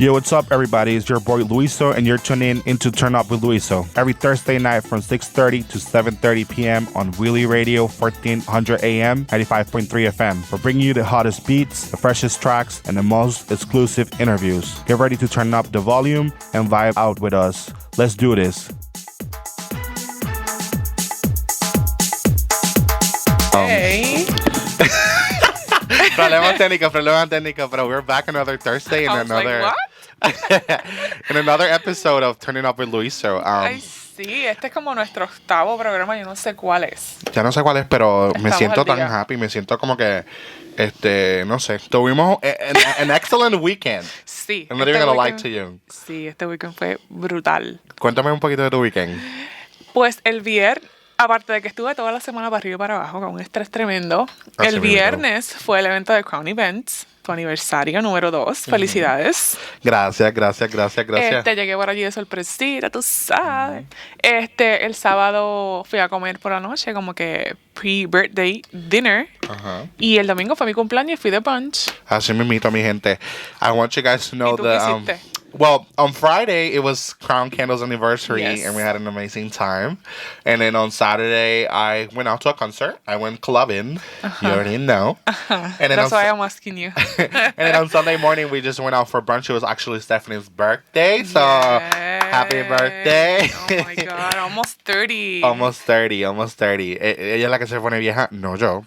Yo, what's up, everybody? It's your boy Luiso, and you're tuning into Turn Up with Luiso every Thursday night from 6:30 to 7:30 p.m. on Wheelie Radio, 1400 AM, 95.3 FM. We're bringing you the hottest beats, the freshest tracks, and the most exclusive interviews. Get ready to turn up the volume and vibe out with us. Let's do this. Hey. Problema técnico, but we're back another Thursday in another episode of Turning Up with Luiso. Ay, sí, este es como nuestro octavo programa, yo no sé cuál es. Ya no sé cuál es, pero me Estamos siento al tan día. happy, me siento como que, no sé, tuvimos an excellent weekend. Sí. I'm not even gonna lie to you. Sí, este weekend fue brutal. Cuéntame un poquito de tu weekend. Pues el viernes, aparte de que estuve toda la semana para arriba y para abajo con un estrés tremendo, Así el mismo. viernes fue el evento de Crown Events, tu aniversario número 2. Felicidades. Gracias. Llegué por allí de sorpresita, tú sabes. El sábado fui a comer por la noche, como que pre-birthday dinner. Ajá. Y el domingo fue mi cumpleaños y fui de brunch. Así mismito, mi gente. I want you guys to know ¿Y tú qué that, hiciste? well, on Friday, it was Crown Candles anniversary, Yes. and we had an amazing time. And then on Saturday, I went out to a concert. I went clubbing. You already know. And then That's on why I'm asking you. and then on Sunday morning, we just went out for brunch. It was actually Stephanie's birthday. So, happy birthday. Oh my God, almost 30. Almost 30. Ella es la que se pone vieja, no yo.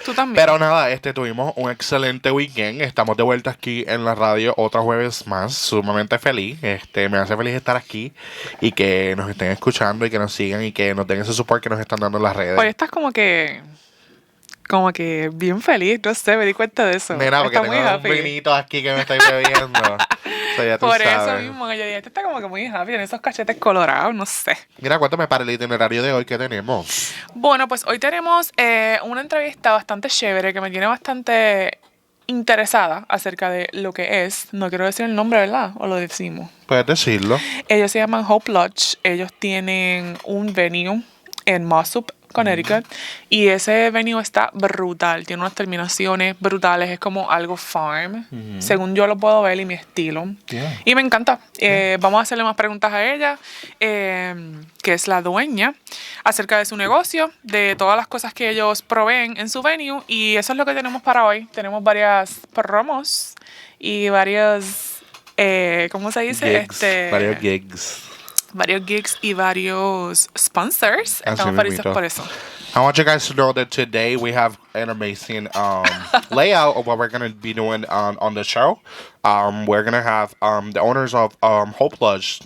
Tú también. Pero nada, tuvimos un excelente weekend. Estamos de vuelta aquí en la radio otro jueves más. Sumamente feliz. Me hace feliz estar aquí y que nos estén escuchando y que nos sigan y que nos den ese support que nos están dando en las redes. Hoy estás como que bien feliz, no sé, me di cuenta de eso. Mira, porque Está muy tengo un happy. vinito aquí que me estoy bebiendo. So, ya tú Por eso sabes. mismo, yo dije, este está como que muy happy en esos cachetes colorados, no sé. Mira, cuéntame para el itinerario de hoy que tenemos. Bueno, pues hoy tenemos una entrevista bastante chévere que me tiene bastante interesada acerca de lo que es. No quiero decir el nombre, ¿verdad? ¿O lo decimos? Puedes decirlo. Ellos se llaman Hope Lodge. Ellos tienen un venue en Mossop, Connecticut. Y ese venue está brutal. Tiene unas terminaciones brutales. Es como algo farm. Según yo lo puedo ver y mi estilo. Yeah. Y me encanta. Vamos a hacerle más preguntas a ella, que es la dueña, acerca de su negocio, de todas las cosas que ellos proveen en su venue. Y eso es lo que tenemos para hoy. Tenemos varias promos y varios, ¿cómo se dice? Gigs, varios gigs. Varios gigs y varios sponsors. Así Estamos felices mismito. por eso. I want you guys to know that today we have an amazing layout of what we're going to be doing on the show. We're going to have the owners of Hope Lodge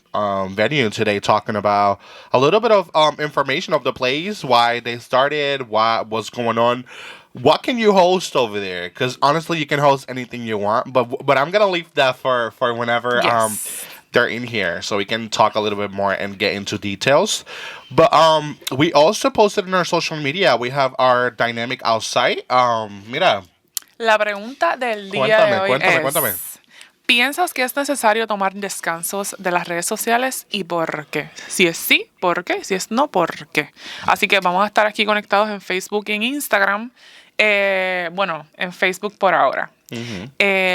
venue today talking about a little bit of information of the place, why they started, what was going on. What can you host over there? Because honestly, you can host anything you want, but I'm going to leave that for whenever Yes. they're in here so we can talk a little bit more and get into details. But we also posted in our social media. We have our dynamic outside. Mira, La pregunta del día de hoy cuéntame. ¿Piensas que es necesario tomar descansos de las redes sociales y por qué? Si es sí, ¿por qué? Si es no, ¿por qué? Así que vamos a estar aquí conectados en Facebook y en Instagram. Bueno, en Facebook por ahora.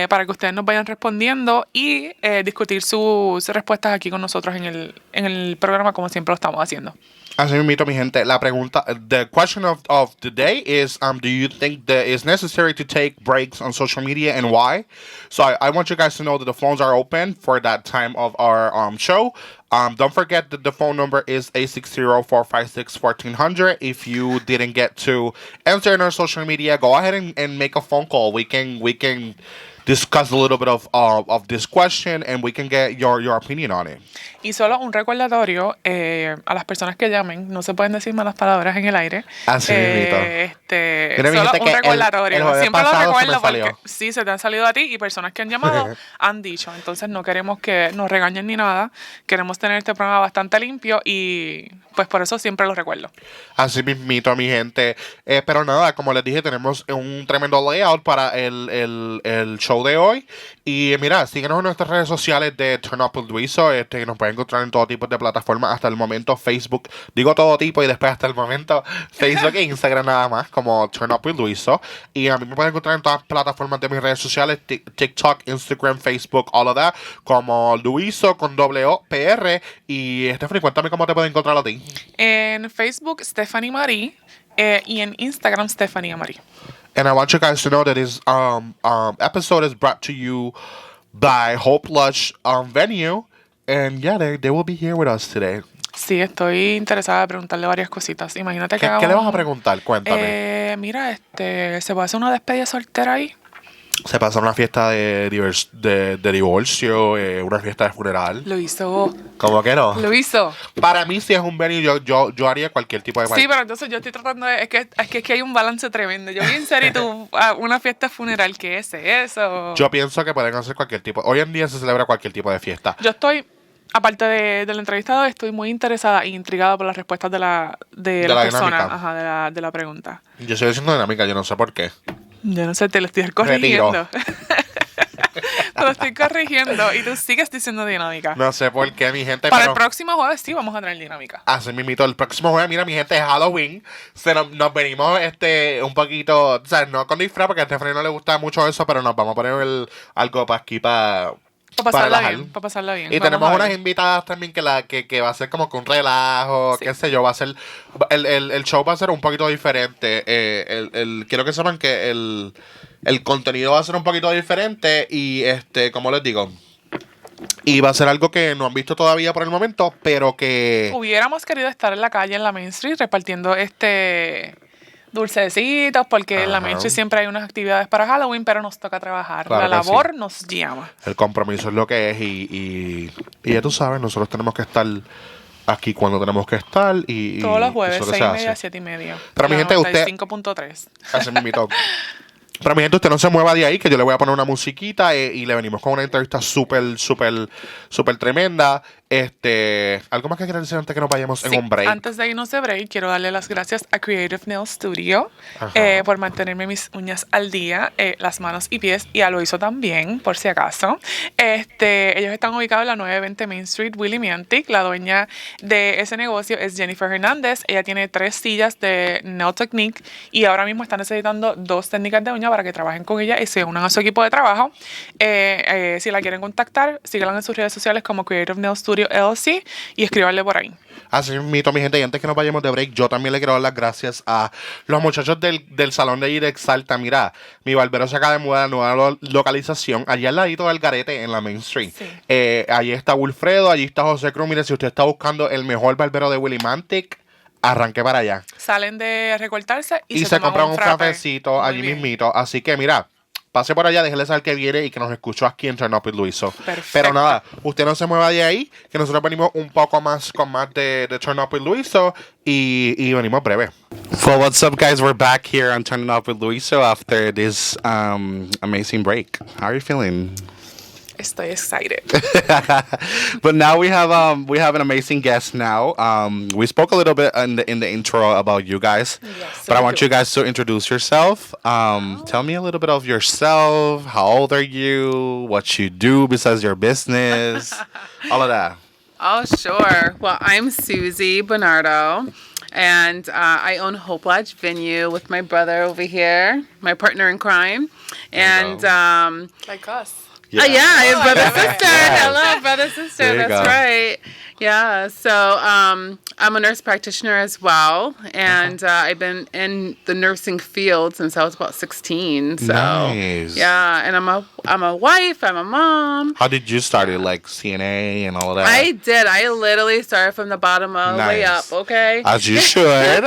Para que ustedes nos vayan respondiendo y discutir sus respuestas aquí con nosotros en el programa como siempre lo estamos haciendo. Así mismo, mi gente, la pregunta, the question of the day is, do you think that it's necessary to take breaks on social media and why? So I want you guys to know that the phones are open for that time of our show. Don't forget that the phone number is 860-456-1400. If you didn't get to answer in our social media, go ahead and make a phone call. We can discuss a little bit of this question and we can get your opinion on it. Y solo un recordatorio a las personas que llamen, no se pueden decir malas palabras en el aire. Así mismito. Mira, mi Solo gente, un que el recordatorio. jueves Siempre lo pasado se me recuerdo porque salió. sí, se te han salido a ti y personas que han llamado han dicho. Entonces no queremos que nos regañen ni nada. Queremos tener este programa bastante limpio y pues por eso siempre lo recuerdo. Así mismito, mi gente. Pero nada, como les dije, tenemos un tremendo layout para el show de hoy. Y mira, síguenos en nuestras redes sociales de Turn Up with Luiso. Nos pueden encontrar en todo tipo de plataformas. Hasta el momento Facebook, digo todo tipo y después hasta el momento Facebook e Instagram nada más. como Turn Up with Luiso. Y a mí me pueden encontrar en todas las plataformas de mis redes sociales, TikTok, Instagram, Facebook, all of that, como Luiso con WOPR. Y Stephanie, cuéntame cómo te pueden encontrar a ti. En Facebook, Stephanie Marie. Y en Instagram, Stephanie Marie. And I want you guys to know that this episode is brought to you by Hope Lodge Venue. And yeah, they will be here with us today. Sí, estoy interesada en preguntarle varias cositas. Imagínate que ¿Qué le vas a preguntar? Cuéntame. Mira, ¿se puede hacer una despedida soltera ahí? Se pasa una fiesta de divorcio, una fiesta de funeral. Lo hizo. ¿Cómo que no? Lo hizo. Para mí, si es un venue, yo haría cualquier tipo de Sí, pero entonces yo estoy tratando de... Es que hay un balance tremendo. Yo vi en serio tú, una fiesta funeral, ¿qué es eso? Yo pienso que pueden hacer cualquier tipo. Hoy en día se celebra cualquier tipo de fiesta. Yo estoy... Aparte del entrevistado, estoy muy interesada e intrigada por las respuestas de la persona, dinámica. de la pregunta. Yo estoy diciendo dinámica, yo no sé por qué. Yo no sé, te lo estoy corrigiendo. Te lo estoy corrigiendo y tú sigues diciendo dinámica. No sé por qué, mi gente. Para el próximo jueves sí vamos a tener dinámica. Así mismito, el próximo jueves, mira, mi gente, es Halloween. Nos venimos un poquito, o sea, no con disfraz, porque a Stephanie no le gusta mucho eso, pero nos vamos a poner algo para aquí, para pasarla bien. Y tenemos unas invitadas también que va a ser como que un relajo, Sí. qué sé yo, va a ser... El show va a ser un poquito diferente. Quiero que sepan que el contenido va a ser un poquito diferente y, como les digo... Y va a ser algo que no han visto todavía por el momento, pero que... Hubiéramos querido estar en la calle, en la Main Street, repartiendo dulcecitos, porque en la Main Street siempre hay unas actividades para Halloween, pero nos toca trabajar. Claro la que labor nos llama. El compromiso es lo que es y ya tú sabes, nosotros tenemos que estar aquí cuando tenemos que estar y Todos los jueves, eso 6:30, 7:30. Pero mi gente, usted... 5.3. Así mismito. Pero mi gente, usted no se mueva de ahí, que yo le voy a poner una musiquita y le venimos con una entrevista súper tremenda. ¿Algo más que quieras decir antes que nos vayamos en un break? Antes de irnos de break, quiero darle las gracias a Creative Nail Studio por mantenerme mis uñas al día, las manos y pies, y a Loiso también, por si acaso. Ellos están ubicados en la 920 Main Street, Willie Miantic. La dueña de ese negocio es Jennifer Hernández. Ella tiene 3 sillas de Nail Technique y ahora mismo está necesitando 2 técnicas de uña para que trabajen con ella y se unan a su equipo de trabajo. Si la quieren contactar, síganla en sus redes sociales como Creative Nail Studio LLC y escríbanle por ahí. Así mismo, mi gente, y antes que nos vayamos de break, yo también le quiero dar las gracias a los muchachos del salón de ir Exalta. Mira, mi barbero se acaba de mudar a la nueva localización, allá al ladito del Garete, en la Main Street. Sí. Allí está Wilfredo, allí está José Cruz. Mire, si usted está buscando el mejor barbero de Willie Mantic, arranque para allá. Salen de recortarse y se toman compran un frappe. cafecito Muy allí bien. mismito. Así que mira, pase por allá, déjele saber que viene y que nos escuchó aquí en Turn Up with Luiso. Perfecto. Pero nada, usted no se mueva de ahí, que nosotros venimos un poco más con más de Turn Up with Luiso y venimos breve. So what's up, guys? We're back here on Turn Up with Luiso after this amazing break. How are you feeling? Estoy excited. But now we have an amazing guest now. We spoke a little bit in the intro about you guys, Yes, but I we want do. you guys to introduce yourself. Tell me a little bit of yourself. How old are you? What you do besides your business? All of that. Oh, sure. Well, I'm Susie Bernardo, and I own Hope Lodge Venue with my brother over here, my partner in crime. And Like us. yeah, brother sister. Yes. Hello, brother sister. There you That's go. right. Yeah. So I'm a nurse practitioner as well, and I've been in the nursing field since I was about 16. So Nice. yeah, and I'm a wife. I'm a mom. How did you start it? Like CNA and all of that? I did. I literally started from the bottom all the way Nice. up. Okay. As you should.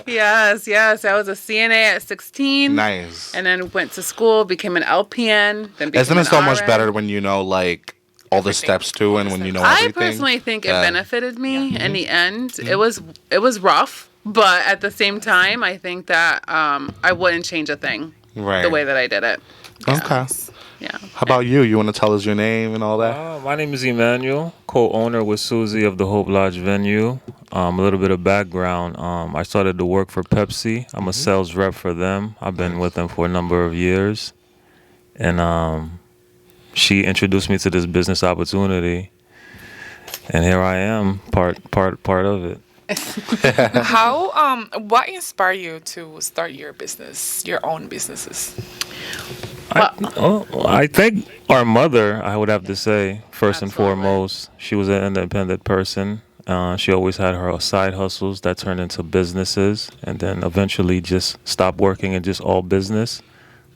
Yes. I was a CNA at 16. Nice. And then went to school, became an LPN. Then became Isn't it an so much RN. better when you know like all the Everything. steps too, and when you know I everything? personally think Yeah. it benefited me in the end. Mm-hmm. It was rough, but at the same time, I think that I wouldn't change a thing Right. the way that I did it. Okay. Yeah. How about you? You want to tell us your name and all that? My name is Emmanuel, co-owner with Susie of the Hope Lodge Venue. A little bit of background. I started to work for Pepsi. I'm a sales rep for them. I've been with them for a number of years. And she introduced me to this business opportunity. And here I am, part of it. How what inspired you to start your business, your own businesses? I think our mother, I would have to say, first and Absolutely. foremost, she was an independent person. She always had her side hustles that turned into businesses, and then eventually just stopped working and just all business.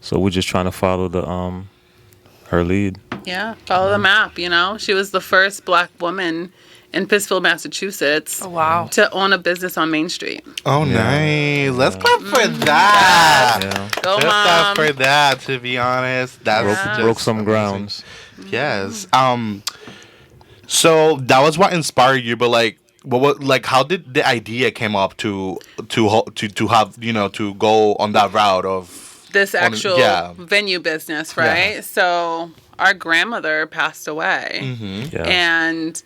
So we're just trying to follow the her lead. Yeah, follow the map, you know? She was the first black woman in Pittsfield, Massachusetts Oh, wow. to own a business on Main Street. Oh, Yeah. nice. Let's clap for that. Yeah, Go, Let's clap Mom. for that, to be honest. That's broke, just broke some amazing. grounds. Yes. So that was what inspired you, but like, like, how did the idea came up to have, to go on that route of This actual yeah. venue business, right? Yeah. So our grandmother passed away. Mm-hmm. Yeah. And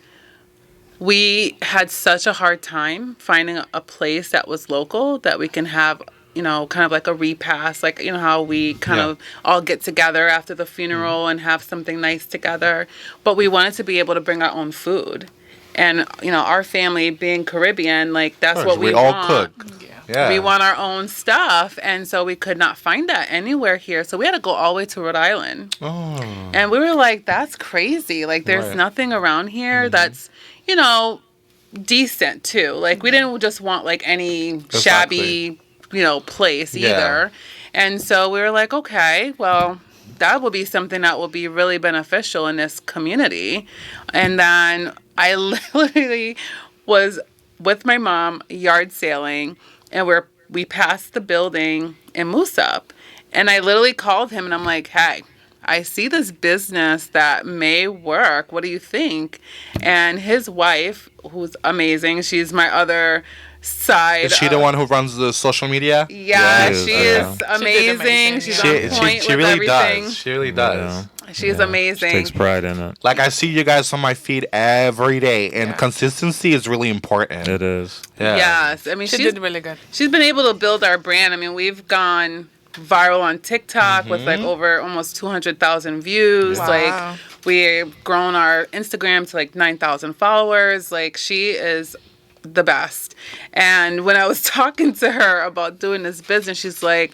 we had such a hard time finding a place that was local that we can have, kind of like a repast, like, how we kind Yeah. of all get together after the funeral and have something nice together. But we wanted to be able to bring our own food. And, our family being Caribbean, like, that's what we all want. cook. Yeah. We want our own stuff, and so we could not find that anywhere here. So we had to go all the way to Rhode Island. Oh. And we were like, that's crazy. Like, there's Right. nothing around here that's, decent, too. Like, we didn't just want, like, any shabby, place Yeah. either. And so we were like, okay, well, that will be something that will be really beneficial in this community. And then I literally was with my mom yard sailing, and we passed the building in Moosup, and I literally called him and I'm like, hey, I see this business that may work. What do you think? And his wife, who's amazing, she's my other side. Is she the one who runs the social media? Yeah, Yes, she yeah. is She did amazing. amazing, She's yeah. on point She with really everything. does. She really does. Yeah. She's Yeah. amazing. She takes pride in it. Like, I see you guys on my feed every day, and Yeah. consistency is really important. It is. Yeah. Yes, I mean She she's did really good. she's been able to build our brand. I mean, we've gone viral on TikTok with like over almost 200,000 views. Wow. Like, we've grown our Instagram to like 9,000 followers. Like, she is the best. And when I was talking to her about doing this business, she's like,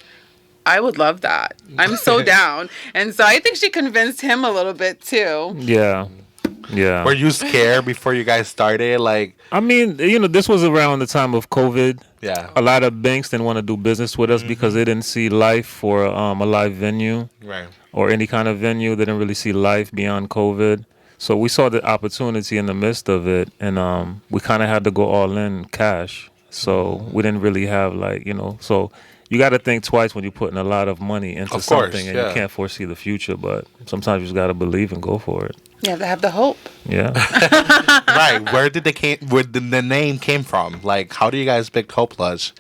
I would love that. I'm so down. And so I think she convinced him a little bit too. Yeah. Yeah. Were you scared before you guys started? Like, I mean, this was around the time of COVID. yeah. A lot of banks didn't want to do business with us because they didn't see life for a live venue Right. or any kind of venue. They didn't really see life beyond COVID. So we saw the opportunity in the midst of it, and we kind of had to go all in cash. So we didn't really have so you got to think twice when you're putting a lot of money into Of course, something and yeah. you can't foresee the future. But sometimes you just got to believe and go for it. You have to have the hope. Yeah. Right. Where did the name came from? Like, how do you guys pick Hope Lodge?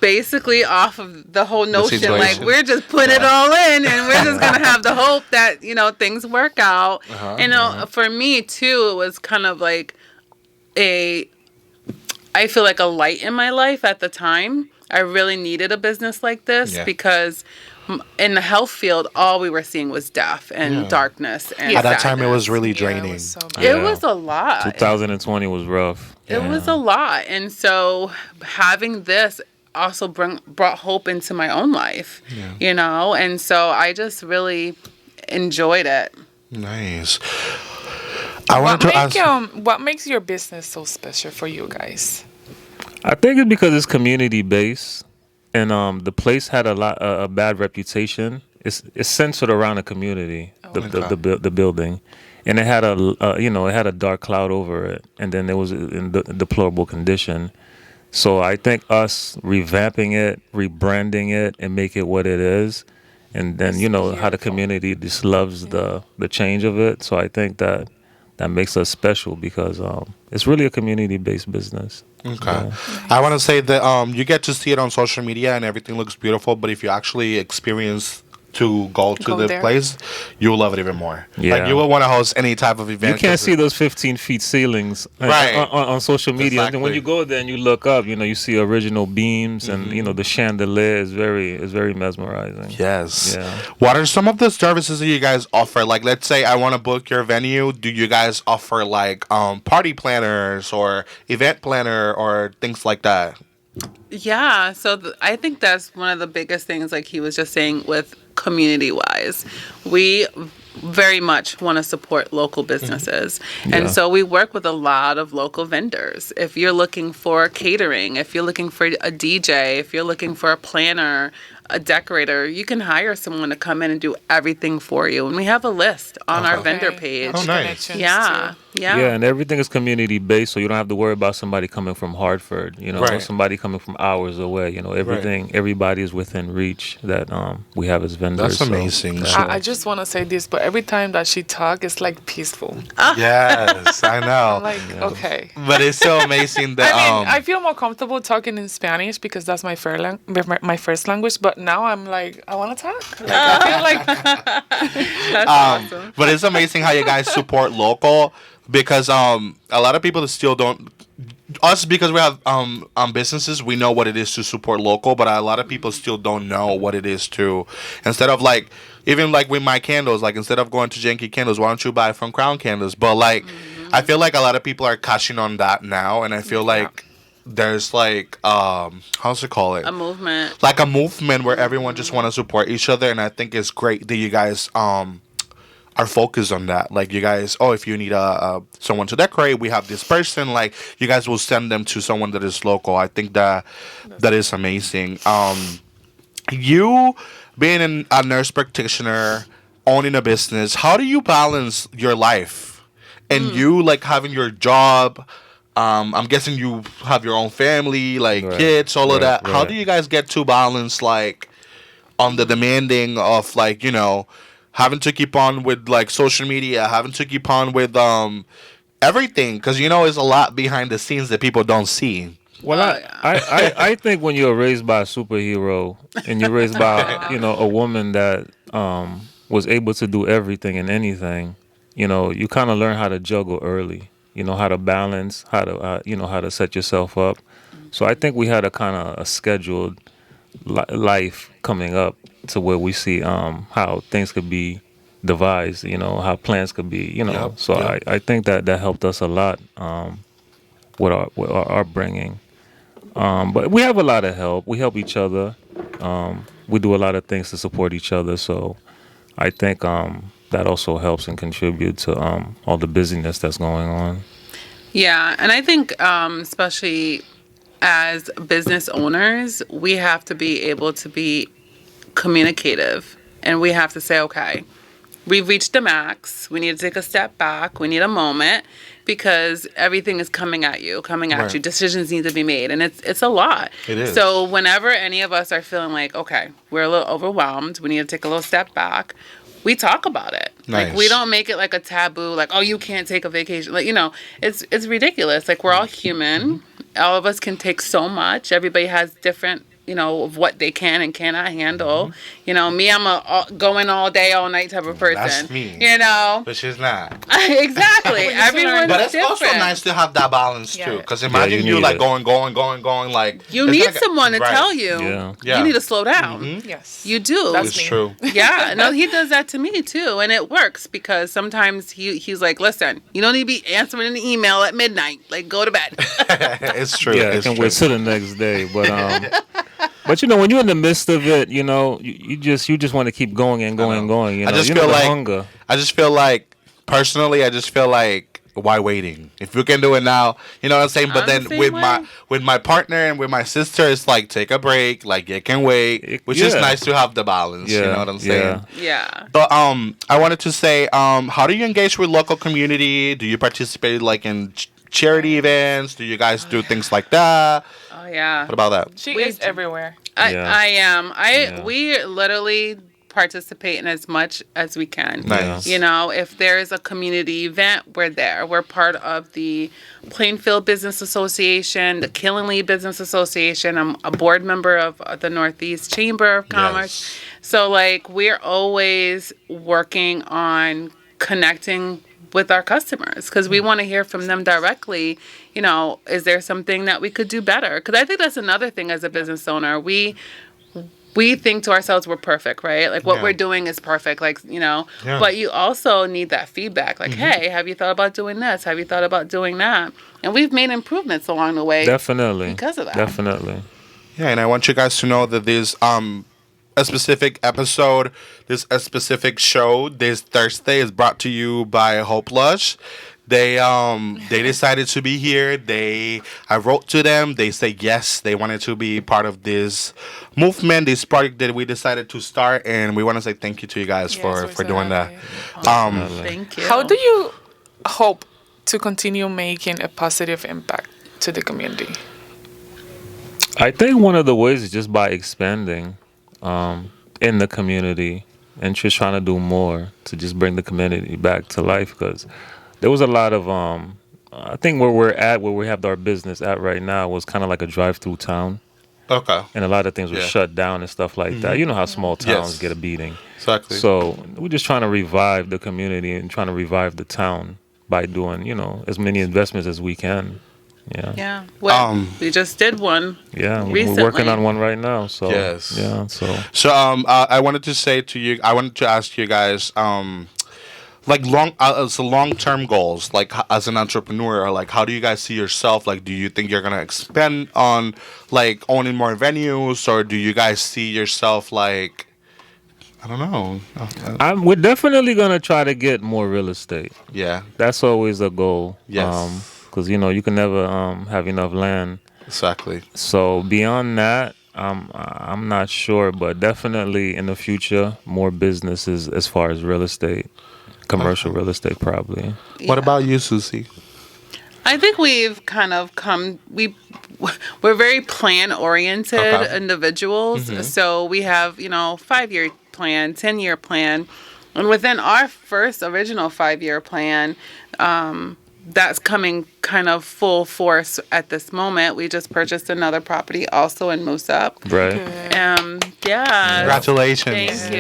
Basically off of the whole notion, like, situation. we're just putting it all in and we're just going to have the hope that, things work out. For me, too, it was kind of like I feel like a light in my life at the time. I really needed a business like this Yeah. because in the health field, all we were seeing was death and darkness. And At that time, it was sadness. really Yeah, draining. it was so bad. It Yeah. was a lot. 2020 was rough. It was a lot. And so having this also brought hope into my own life, and so I just really enjoyed it. Nice. I wanted to ask. What makes your business so special for you guys? I think it's because it's community based, and the place had a bad reputation. It's centered around the community, the building, and it had it had a dark cloud over it, and then it was in deplorable condition. So I think us revamping it, rebranding it, and make it what it is, and then how the community just loves the change of it. So I think that makes us special because it's really a community-based business. Okay. I want to say that you get to see it on social media and everything looks beautiful, but if you actually experience to go to Go the there. place, you will love it even more. Yeah. Like you will want to host any type of event. You can't 'cause see those 15 feet ceilings Right. on social media. And then when Exactly. you go there and you look up, you see original beams and the chandelier is very mesmerizing. Yes. Yeah. What are some of the services that you guys offer? Like, let's say I want to book your venue. Do you guys offer like party planners or event planner or things like that? Yeah, so I think that's one of the biggest things, like he was just saying, with community wise. We very much want to support local businesses. Yeah. And so we work with a lot of local vendors. If you're looking for catering, if you're looking for a DJ, if you're looking for a planner, a decorator, you can hire someone to come in and do everything for you. And we have a list on our vendor page. Oh, nice. Yeah. Yeah, and everything is community based, so you don't have to worry about somebody coming from Hartford, or Right. somebody coming from hours away. Everybody is within reach that we have as vendors. That's amazing. I just want to say this, but every time that she talks, it's like peaceful. Yes, I know. I'm like, okay. But it's so amazing that I mean, I feel more comfortable talking in Spanish because that's my first language. But now I'm like, I want to talk. Like, I feel like That's awesome. but it's amazing how you guys support local because a lot of people still don't. Us, because we have businesses, we know what it is to support local, but a lot of people still don't know what it is to, instead of like, even like with my candles, like instead of going to Janky Candles, why don't you buy from Crown Candles? But like, I feel like a lot of people are catching on that now, and I feel like there's like, how's it call it? A movement. Like a movement where everyone just want to support each other, and I think it's great that you guys are focused on that. Like you guys, if you need someone to decorate, we have this person. Like you guys will send them to someone that is local. I think that is amazing. You being a nurse practitioner, owning a business, how do you balance your life and you like having your job? I'm guessing you have your own family, like Right. kids, all of Right, that. How right. do you guys get to balance like on the demanding of like, having to keep on with like social media, having to keep on with everything, because it's a lot behind the scenes that people don't see. Well, I think when you're raised by a superhero and you're raised by a woman that was able to do everything and anything, you kind of learn how to juggle early. How to balance, how to set yourself up. So I think we had a kind of a scheduled life coming up to where we see how things could be devised, how plans could be, Yep, So yep. I think that helped us a lot with our upbringing. But we have a lot of help. We help each other. We do a lot of things to support each other. So I think that also helps and contributes to all the busyness that's going on. Yeah, and I think especially as business owners, we have to be able to be communicative, and we have to say, okay, we've reached the max. We need to take a step back. We need a moment because everything is coming at you. Right. Decisions need to be made, and it's a lot. It is. So whenever any of us are feeling like, okay, we're a little overwhelmed, we need to take a little step back, we talk about it. Nice. Like we don't make it like a taboo, like, oh, you can't take a vacation. Like, it's ridiculous. Like we're all human. All of us can take so much. Everybody has different, of what they can and cannot handle. Me, I'm a going all day, all night type of person. That's me. But she's not. Exactly. Everyone's But it's different. also nice to have that balance too, Yeah. because imagine you you need like it. going, like You it's need like someone to right. tell you, Yeah. Yeah. you need to slow down. yes. You do. That's It's me. true. Yeah, no, he does that to me too, and it works because sometimes he's like, listen, you don't need to be answering an email at midnight. Like, go to bed. It's true. Yeah, I it's can true. wait till the next day. But when you're in the midst of it, you just want to keep going and going and going. I just you feel know the like hunger. personally, I just feel like why waiting? If you can do it now, you know what I'm saying. But I'm then the same with way. my partner and with my sister, it's like take a break. Like it can wait, which is Yeah. nice to have the balance. Yeah, You know what I'm saying. yeah. Yeah. But I wanted to say, how do you engage with local community? Do you participate like in charity events? Do you guys do things like that? Oh yeah. What about that? She We is do. everywhere. I Yeah. am. Yeah. We literally participate in as much as we can. Nice. You know, if there's a community event, we're there. We're part of the Plainfield Business Association, the Killingley Business Association. I'm a board member of the Northeast Chamber of Commerce. Yes. So, like, we're always working on connecting with our customers because we want to hear from them directly. You know, is there something that we could do better? Because I think that's another thing as a business owner. We think to ourselves we're perfect, right? Like what Yeah. we're doing is perfect, like, you know, Yeah. but you also need that feedback. Like, hey, have you thought about doing this? Have you thought about doing that? And we've made improvements along the way. Definitely. Because of that. Definitely. Yeah, and I want you guys to know that this a specific episode, this a specific show this Thursday is brought to you by Hope Lush. They decided to be here. I wrote to them. They said yes, they wanted to be part of this movement, this project that we decided to start, and we want to say thank you to you guys Yes, for we're so doing that. happy. Thank you. How do you hope to continue making a positive impact to the community? I think one of the ways is just by expanding in the community and just trying to do more to just bring the community back to life, because there was a lot of I think where we have our business at right now was kind of like a drive-through town, Okay. and a lot of things were Yeah. shut down and stuff like that. You know how small towns Yes. get a beating. Exactly. So we're just trying to revive the community and trying to revive the town by doing, you know, as many investments as we can. Yeah. Yeah. Well, we just did one. Yeah, Recently. we're working on one right now. So Yes. yeah, so So I wanted to say to you, I wanted to ask you guys, like as long-term goals, like as an entrepreneur, like how do you guys see yourself? Like, do you think you're gonna expand on like owning more venues, or do you guys see yourself like, I don't know. we're definitely gonna try to get more real estate. Yeah. That's always a goal. Yes. Because you know you can never have enough land. Exactly. So beyond that, I'm not sure, but definitely in the future, more businesses as far as real estate, commercial real estate, probably. What about you, Susie? I think we've kind of we're very plan oriented Okay. individuals. So we have, you know, 5-year plan, 10-year plan. And within our first original 5-year plan, that's coming kind of full force at this moment. We just purchased another property also in Moose Up. Right. Yeah. Congratulations. Thank you.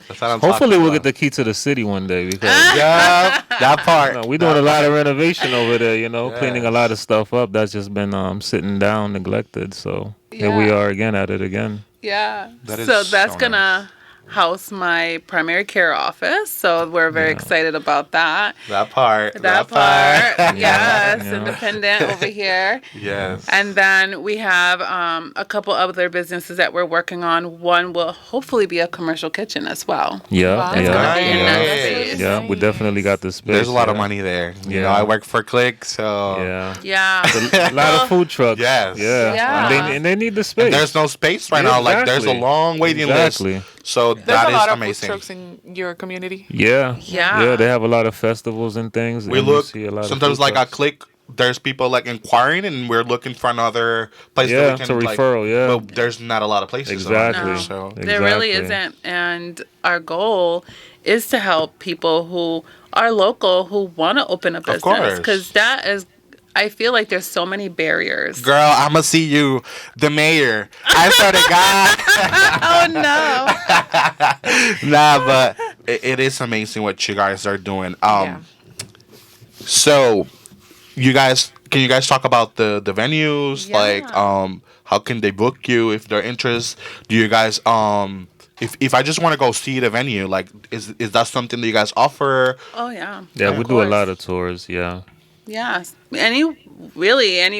That's what I'm Hopefully talking we'll about. get the key to the city one day, because Yeah, that part. we're doing a lot of renovation over there, you know, cleaning a lot of stuff up that's just been sitting down, neglected. So here we Yeah. are again at it again. Yeah. That is So that's so gonna house my primary care office. So we're very excited about that. That part. That part. Yes. Yeah. Independent over here. Yes. And then we have a couple other businesses that we're working on. One will hopefully be a commercial kitchen as well. Yeah, Wow. yeah, That's gonna be in yeah. that space. Yeah, we definitely got the space. There's a lot of yeah. money there. You know, Yeah. I work for Click, so Yeah. Yeah. A lot of food trucks. Yes. Yeah. Yeah. And they need the space. there's no space right Yeah, now. Like there's a exactly. long waiting Exactly. list. So There's that a is lot of food amazing. trucks in your community. Yeah. Yeah. Yeah, they have a lot of festivals and things. We and you look see a lot of sometimes food like at trucks. Click. There's people like inquiring, and we're looking for another place Yeah, that we it's can a like, referral, yeah. But there's not a lot of places. around Exactly. here, No. so There really Exactly. isn't. And our goal is to help people who are local who want to open a business. course. Because that is, I feel like there's so many barriers. girl, I'ma see you, the mayor. I swear to God. Oh, no. Nah, but it is amazing what you guys are doing. Yeah. So, can you guys talk about the venues? Yeah. Like, how can they book you if they're interested? Do you guys, if I just want to go see the venue, like, is that something that you guys offer? Oh, yeah. Yeah, Of we do a course. lot of tours, yeah. Yes. Any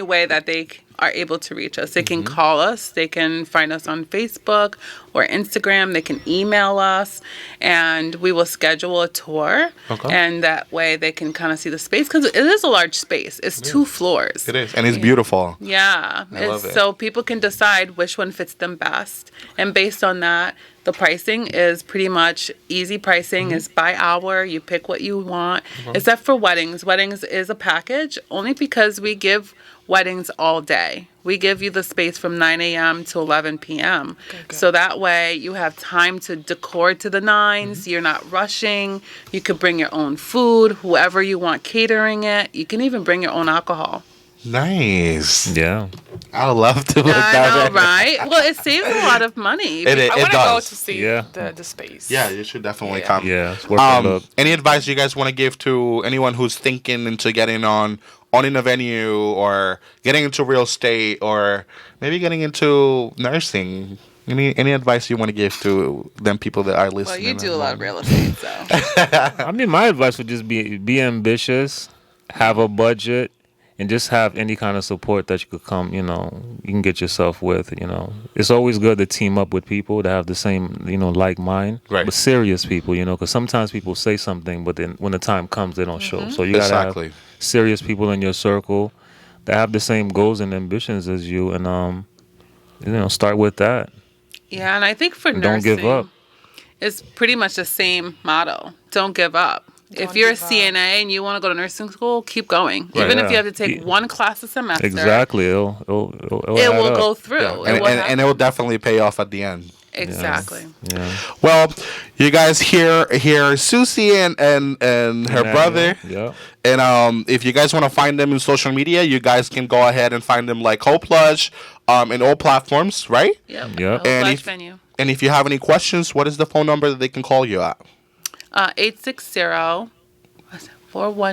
way that they are able to reach us. They can call us. They can find us on Facebook or Instagram. They can email us, and we will schedule a tour. Okay. And that way they can kind of see the space, because it is a large space. It's 2 floors. It is, and it's beautiful. Yeah. I love it. So people can decide which one fits them best. And based on that, The pricing is pretty much easy pricing. It's by hour. You pick what you want. Except for weddings. Weddings is a package only because we give weddings all day. We give you the space from 9 a.m. to 11 p.m. Okay, So that way you have time to decor to the nines. You're not rushing. You could bring your own food, whoever you want catering it. You can even bring your own alcohol. Nice. Yeah. I would love to. Look I that know, right? Well, it saves a lot of money. It I want to go does. to see Yeah. the space. Yeah, you should definitely Yeah. come. Yeah. It's worth a look. Any advice you guys want to give to anyone who's thinking into getting on owning a venue or getting into real estate or maybe getting into nursing? Any advice you want to give to them people that are Well, listening? you do a at lot of home? real estate, so. I mean, my advice would just be ambitious, have a budget, and just have any kind of support that you could come, you can get yourself with, It's always good to team up with people that have the same, like mind. Right. But serious people, because sometimes people say something, but then when the time comes, they don't show. So you got to Exactly. have serious people in your circle that have the same goals and ambitions as you, and, start with that. Yeah, and I think for And nursing, don't give up. it's pretty much the same motto. Don't give up. If Don't you're a give up. CNA and you want to go to nursing school, keep going. Right. Even if you Yeah. have to take one class a semester, Exactly. It'll it add will up. go through. And, It will and it will definitely pay off at the end. exactly. Yeah. Well, you guys hear Susie and her brother. Yeah. And if you guys want to find them in social media, you guys can go ahead and find them like Hope Lodge in all platforms, right? Yep. Yep. A And Lodge if- venue. And if you have any questions, what is the phone number that they can call you at? 860-419. Oh,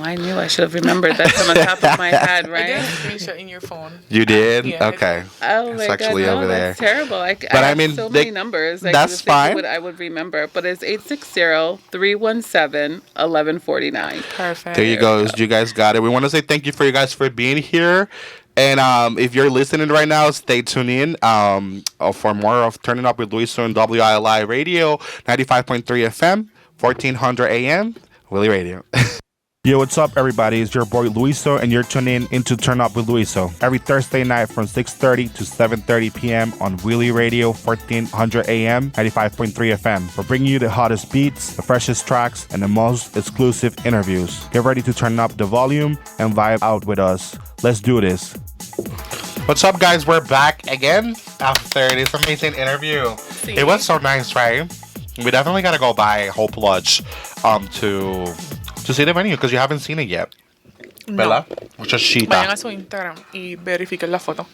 I knew I should have remembered that from the top of my head, I did right? a screenshot in your phone. You did? Yeah, I Okay. Oh It's my god, actually no, over there. that's terrible. I I have mean, so they- many numbers. that's you would think fine. I would remember, but it's 860-317-1149. Perfect. There you go. You guys got it. We want to say thank you for you guys for being here. And if you're listening right now, stay tuned in for more of Turning Up with Luiso and WILI Radio, 95.3 FM, 1400 AM, Willie Radio. Yo, what's up, everybody? It's your boy Luiso, and you're tuning into Turn Up with Luiso every Thursday night from 6:30 to 7:30 p.m. on Willie Radio, 1400 AM, 95.3 FM. We're bringing you the hottest beats, the freshest tracks, and the most exclusive interviews. Get ready to turn up the volume and vibe out with us. Let's do this. What's up, guys? We're back again after this amazing interview. It was so nice, right? We definitely gotta go by Hope Lodge to see the venue because you haven't seen it yet. No. ¿Verdad? Mucha Vayan chita. a su Instagram y verifiquen la foto.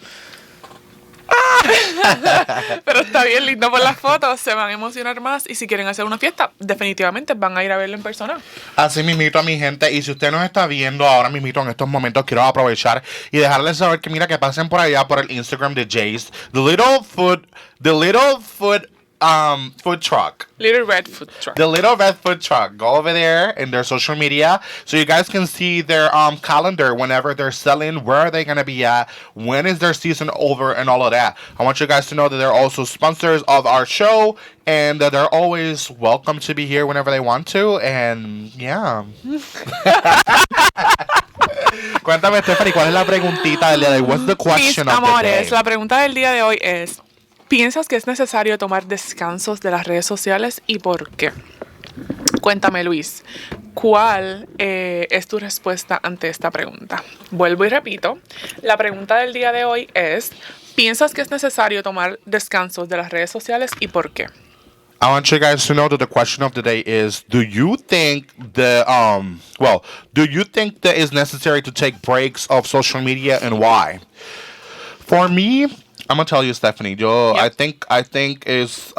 Pero está bien lindo por las fotos, se van a emocionar más y si quieren hacer una fiesta, definitivamente van a ir a verlo en persona. Así mismito a mi gente, y si usted nos está viendo ahora mismito en estos momentos, quiero aprovechar y dejarles saber que mira que pasen por allá por el Instagram de Jace, the little food food truck. Little Red Food Truck. The Little Red Food Truck. Go over there in their social media so you guys can see their calendar whenever they're selling, where are they going to be at, when is their season over, and all of that. I want you guys to know that they're also sponsors of our show and that they're always welcome to be here whenever they want to. And yeah. Cuéntame, Stephanie, ¿cuál es la preguntita del día de hoy? What's the question Mis of the day? amores, la pregunta del día de hoy es: ¿piensas que es necesario tomar descansos de las redes sociales y por qué? Cuéntame, Luis, ¿cuál es tu respuesta ante esta pregunta? Vuelvo y repito, la pregunta del día de hoy es: ¿piensas que es necesario tomar descansos de las redes sociales y por qué? I want you guys to know that the question of the day is: do you think that it's necessary to take breaks of social media, and why? For me, I'm gonna tell you, Stephanie. I think it's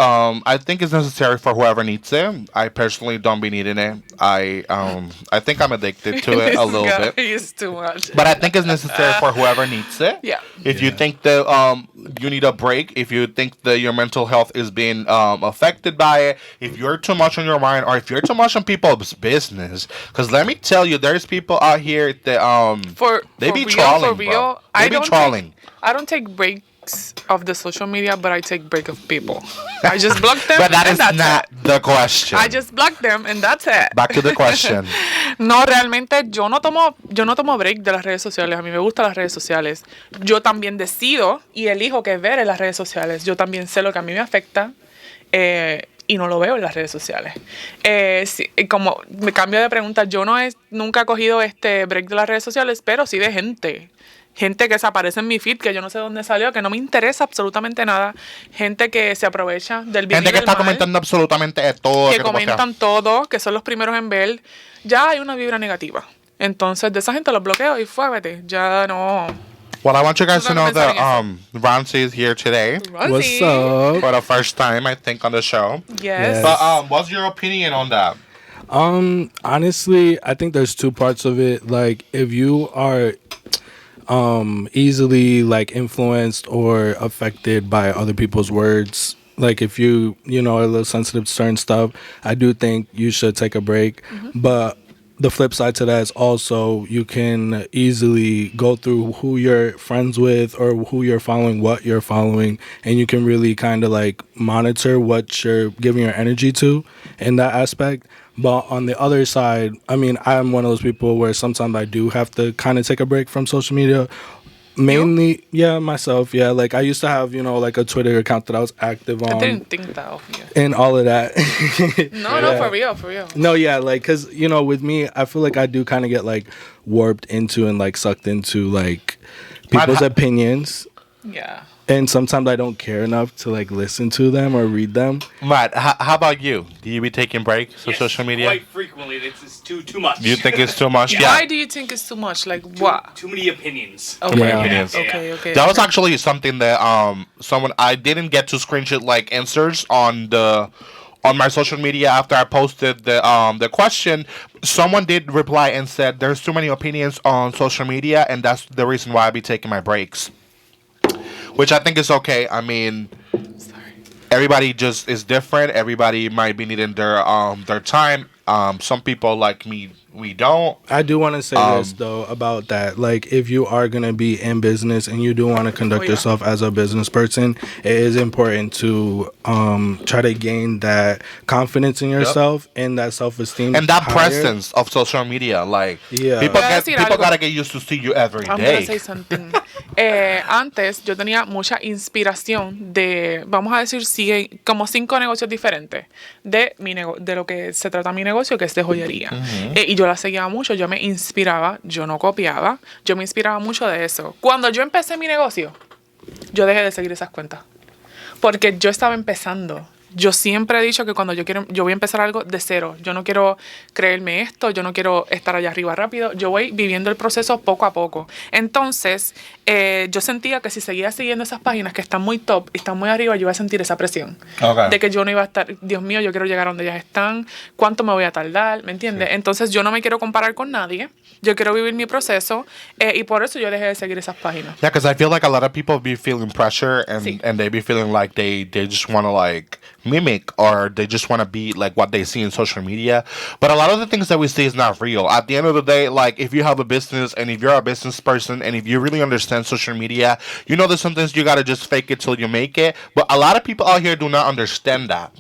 necessary for whoever needs it. I personally don't be needing it. I think I'm addicted to it a little bit. It's too much. But I think it's necessary for whoever needs it. Yeah. If you think that you need a break, if you think that your mental health is being affected by it, if you're too much on your mind, or if you're too much on people's business, because let me tell you, there's people out here that they be trolling, bro. They be trolling. I don't take breaks of the social media, but I take break of people. I just block them. But that and is that's not it. the question. I just block them and that's it. Back to the question. No, realmente yo no tomo break de las redes sociales. A mí me gustan las redes sociales. Yo también decido y elijo qué ver en las redes sociales. Yo también sé lo que a mí me afecta Y no lo veo en las redes sociales. Como me cambio de pregunta, yo nunca he cogido este break de las redes sociales, pero sí de gente. Gente que se aparece en mi feed, que yo no sé dónde salió, que no me interesa absolutamente nada. Gente que se aprovecha del bien Gente y que del está mal, comentando absolutamente de todo. que que postea. comentan todo, que son los primeros en ver. Ya hay una vibra negativa. Entonces, de esa gente los bloqueo y fuágate. Ya no. Well, I want you guys to Tú no know that pensar Ronci is here today Ronzi. What's up? for the first time, I think, on the show. Yes. Yes. But what's your opinion on that? Honestly, I think there's two parts of it. Like, if you are easily like influenced or affected by other people's words, like if you are a little sensitive to certain stuff, I do think you should take a break. But the flip side to that is also you can easily go through who you're friends with or who you're following, what you're following, and you can really kind of like monitor what you're giving your energy to in that aspect. But on the other side, I mean, I'm one of those people where sometimes I do have to kind of take a break from social media. Mainly, yeah, myself, yeah. Like I used to have, like a Twitter account that I was active I on didn't think that of you. and all of that. No, for real. No, yeah, like, cause with me, I feel like I do kind of get like warped into and like sucked into like people's opinions, Yeah. and sometimes I don't care enough to like listen to them or read them. Matt, how about you? Do you be taking breaks on Yes, social media? quite frequently. It's too much. You think it's too much? Yeah. Why do you think it's too much? Like what? Too many opinions. Okay. Yeah. Opinions. Okay. That was actually something that someone I didn't get to screenshot like answers on my social media after I posted the question. Someone did reply and said there's too many opinions on social media, and that's the reason why I be taking my breaks. Which I think is okay. I mean, everybody just is different. Everybody might be needing their time. Some people like me, we don't. I do want to say this though about that. Like, if you are gonna be in business and you do want to conduct yourself as a business person, it is important to try to gain that confidence in yourself and that self-esteem And that higher. presence of social media, like Yeah. people Voy a decir algo. gotta get used to see you every I'm gonna day. say something. Antes yo tenía mucha inspiración de, vamos a decir, como 5 negocios diferentes de de lo que se trata mi negocio, que es de joyería. Y yo la seguía mucho, yo me inspiraba, yo no copiaba, yo me inspiraba mucho de eso. Cuando yo empecé mi negocio, yo dejé de seguir esas cuentas. Porque yo estaba empezando. Yo siempre he dicho que cuando yo voy a empezar algo de cero. Yo no quiero creerme esto, yo no quiero estar allá arriba rápido. Yo voy viviendo el proceso poco a poco. Entonces, yo sentía que si seguía siguiendo esas páginas que están muy top y están muy arriba, yo iba a sentir esa presión. Okay. De que yo no iba a estar, Dios mío, yo quiero llegar a donde ellas están, cuánto me voy a tardar, ¿me entiendes? Sí. Entonces, yo no me quiero comparar con nadie. Yo quiero vivir mi proceso y por eso yo dejé de seguir esas páginas. Yeah, because I feel like a lot of people be feeling pressure and Sí. and they be feeling like they just want to like mimic or they just want to be like what they see in social media. But a lot of the things that we see is not real. At the end of the day, like if you have a business and if you're a business person and if you really understand social media, you know there's some things you got to just fake it till you make it. But a lot of people out here do not understand that.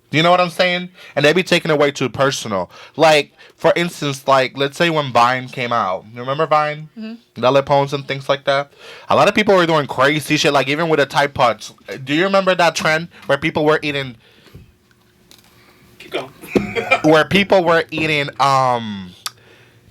Do you know what I'm saying? And they be taking it way too personal. Like, for instance, like, let's say when Vine came out. You remember Vine? Mm-hmm. The lip hones and things like that? A lot of people were doing crazy shit, like even with the Tide Pods. Do you remember that trend where people were eating... Keep going. where people were eating,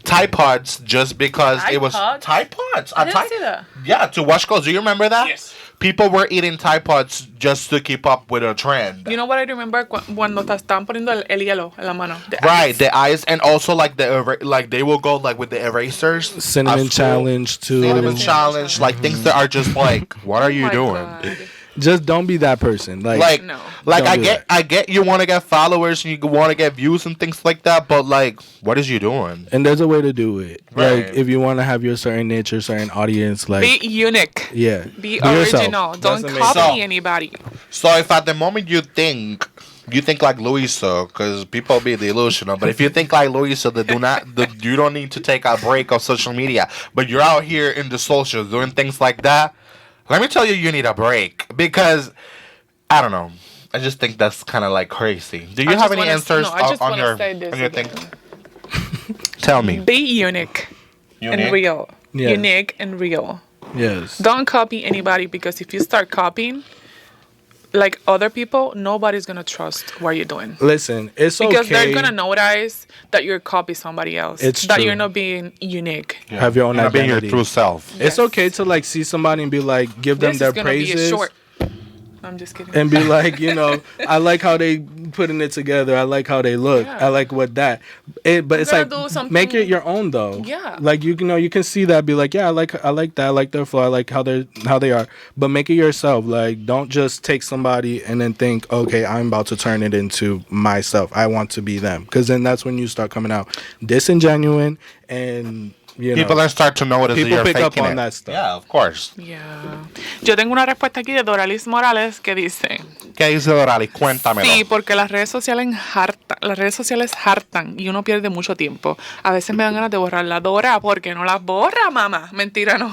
Tide Pods just because Tide it was... Pods? Tide Pods. I didn't see that. Yeah, to wash clothes. Do you remember that? Yes. People were eating Tide Pods just to keep up with a trend. You know what I remember cuando te estaban poniendo el hielo en la mano. The Right, ice. the eyes, and also like like they will go like with the erasers, Cinnamon at school. challenge too. Cinnamon challenge, like things that are just like, what are Oh you my doing? God. Just don't be that person. Like No. Like Don't do that. I get you want to get followers and you want to get views and things like that, but like, what is you doing? and there's a way to do it. Right. Like if you want to have your certain niche or certain audience, like Be unique. yeah, Be yourself. original. Don't That's amazing. copy So- anybody. So if at the moment you think like Luisa, because people be delusional, but if you think like Luisa, you don't need to take a break of social media, but you're out here in the socials doing things like that, let me tell you, you need a break because I don't know. I just think that's kind of like crazy. Do you I have just any wanna- answers no, I just on wanna your say this thing? again. Tell me. Be unique and real. Yes. Unique and real. yes. Don't copy anybody because if you start copying, like other people, nobody's gonna trust what you're doing. Listen, it's Because okay. they're gonna notice that you're copy somebody else. It's that true. you're not being unique. Have your own You're not being your identity. true self. It's okay to like see somebody and be like, give them This their is gonna be a praises. short. I'm just kidding. And be like, I like how they putting it together. I like how they look. Yeah. I like what that. But it's gonna like do something- make it your own though. Yeah. Like you can see that. Be like, yeah, I like that. I like their flow. I like how they are. But make it yourself. Like don't just take somebody and then think, okay, I'm about to turn it into myself. I want to be them. Because then that's when you start coming out disingenuine and People then start to notice that people you're pick up faking on it. that stuff. Yeah, of course. Yeah. Yo tengo una respuesta aquí de Doralis Morales que dice: ¿Qué dice Dorali? Cuéntamelo. sí, porque las redes sociales hartan y uno pierde mucho tiempo. A veces me dan ganas de borrarla. Dora, ¿por qué no las borra, mamá? Mentira, no.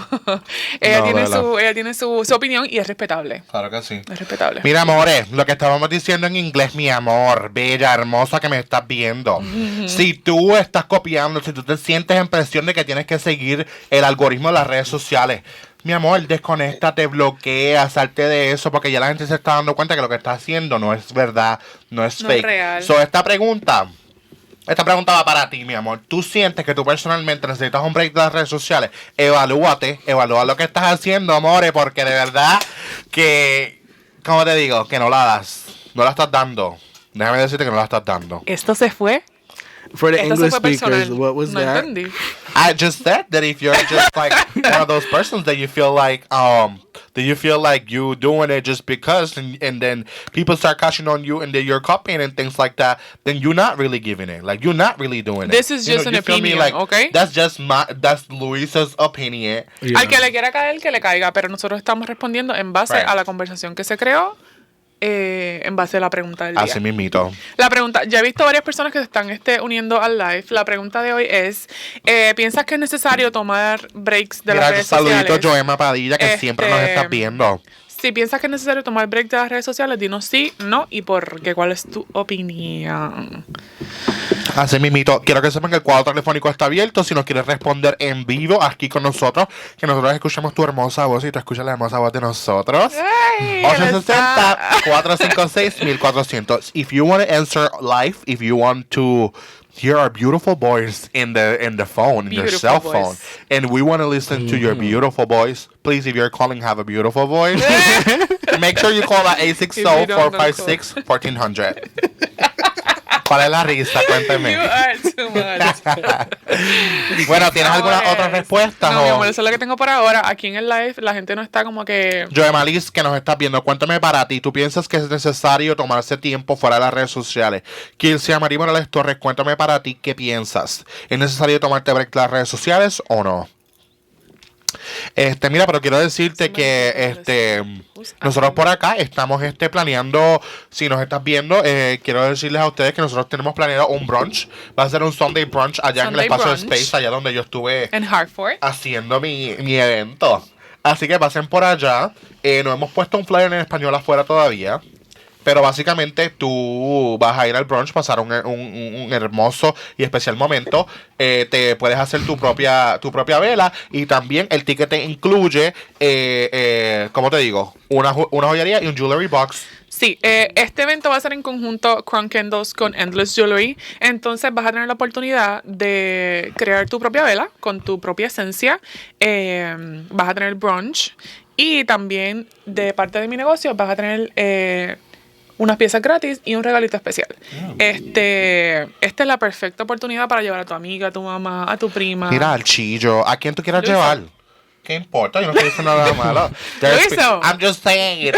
ella tiene su opinión y es respetable. Claro que sí. Es respetable. Mira, amores, lo que estábamos diciendo en inglés, mi amor, bella, hermosa que me estás viendo. Si tú estás copiando, si tú te sientes en presión de que tienes que seguir el algoritmo de las redes sociales, mi amor, desconéctate, bloquea, salte de eso, porque ya la gente se está dando cuenta que lo que está haciendo no es verdad, no es No fake. es real. So, esta pregunta va para ti, mi amor. ¿Tú sientes que tú personalmente necesitas un break de las redes sociales? Evalúa lo que estás haciendo, amores, porque de verdad que, ¿cómo te digo? Que no la das. No la estás dando. Déjame decirte que no la estás dando. Esto se fue. For the Esto se English fue speakers, personal. what was no that? entendí. I just said that if you're just like one of those persons that you feel like you doing it just because and then people start catching on you and then you're copying and things like that, then you're not really giving it. Like you're not really doing it. This is You just an you feel me? opinion, Like, okay? That's Luisa's opinion. Yeah. Al que le quiera caer, que le caiga. Pero nosotros estamos respondiendo en base Right. a la conversación que se creó, en base a la pregunta del día. Así mismito. La pregunta, ya he visto varias personas que se están uniendo al live. La pregunta de hoy es, ¿piensas que es necesario tomar breaks de las Mira, redes saludito sociales? Joema Padilla, que siempre nos estás viendo. Si piensas que es necesario tomar break de las redes sociales, dinos sí, no y por qué. ¿Cuál es tu opinión? Así mismito. Quiero que sepan que el cuadro telefónico está abierto. Si nos quieres responder en vivo aquí con nosotros, que nosotros escuchemos tu hermosa voz y tú escuchas la hermosa voz de nosotros. Ay, él está- 860-456-1400. If you want to answer live, if you want to hear our beautiful voice in the phone, in your Beautiful cell voice. phone, and we want to listen to your beautiful voice, please, if you're calling, have a beautiful voice. Make sure you call at If you don't, don't 860-456-1400. ¿Cuál es la risa? Cuénteme. You are too much. Bueno, ¿tienes alguna Amores. otra respuesta? No, mi o- amor, eso es lo que tengo por ahora. Aquí en el live la gente no está como que... Joe Malis, que nos estás viendo, cuéntame para ti, ¿tú piensas que es necesario tomarse tiempo fuera de las redes sociales? Kilcia María Morales Torres, cuéntame para ti, ¿qué piensas? ¿Es necesario tomarte break de las redes sociales o no? Mira, pero quiero decirte que nosotros por acá estamos planeando, si nos estás viendo, quiero decirles a ustedes que nosotros tenemos planeado un brunch. Va a ser un Sunday brunch allá en el Sunday espacio de brunch. Space, allá donde yo estuve En Hartford. haciendo mi evento. Así que pasen por allá. No hemos puesto un flyer en español afuera todavía. Pero básicamente tú vas a ir al brunch, pasar un hermoso y especial momento. Te puedes hacer tu propia vela. Y también el ticket te incluye, ¿cómo te digo? Una joyería y un jewelry box. Sí, este evento va a ser en conjunto Crown Candles con Endless Jewelry. Entonces vas a tener la oportunidad de crear tu propia vela con tu propia esencia. Vas a tener brunch. Y también de parte de mi negocio vas a tener unas piezas gratis y un regalito especial. Esta es la perfecta oportunidad para llevar a tu amiga, a tu mamá, a tu prima. Mira, al chillo. ¿A quién tú quieras Luisa. llevar? ¿Qué importa? Yo no estoy diciendo nada malo. Luisa. I'm just saying.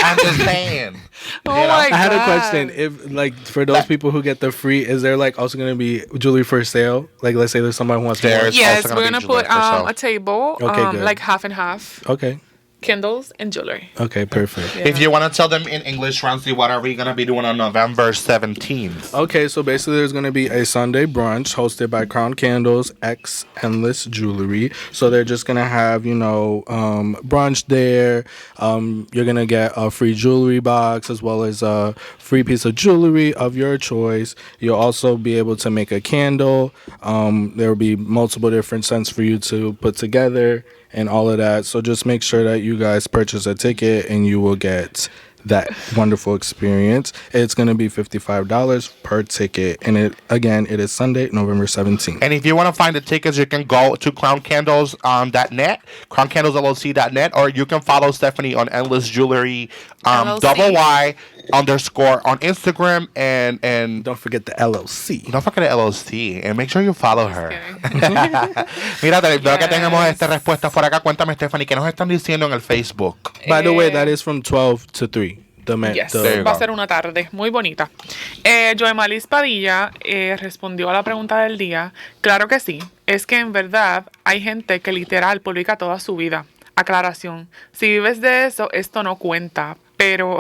Oh You know? my I had a God. question. If like for those people who get the free, is there like also going to be jewelry for sale? Like let's say there's somebody who wants more. There's- Yes, also we're gonna gonna be put jewelry for sale. a table, Okay, good. like half and half, Okay. candles and jewelry. Okay. Perfect. If you want to tell them in English, Ramsey, what are we going to be doing on November 17th? Okay, so basically there's going to be a Sunday brunch hosted by Crown Candles X Endless Jewelry. So they're just going to have, brunch there. You're going to get a free jewelry box as well as a free piece of jewelry of your choice. You'll also be able to make a candle. There will be multiple different scents for you to put together and all of that. So just make sure that you guys purchase a ticket and you will get that wonderful experience. It's going to be $55 per ticket. And it is Sunday, November 17th. And if you want to find the tickets, you can go to crowncandles.net, crowncandlesllc.net, or you can follow Stephanie on Endless Jewelry, LLC. _Y_ on Instagram, and Don't forget the LLC. don't forget the LLC, and make sure you follow her. kidding. Mira, veo que Yes. tenemos respuestas por acá. Cuéntame, Stephanie, ¿qué nos están diciendo en el Facebook? By the way, that is from 12 to 3. Yes, There you va a go. ser una tarde muy bonita. Joemalis Padilla respondió a la pregunta del día. Claro que sí. Es que en verdad hay gente que literal publica toda su vida. Aclaración. Si vives de eso, esto no cuenta. Pero...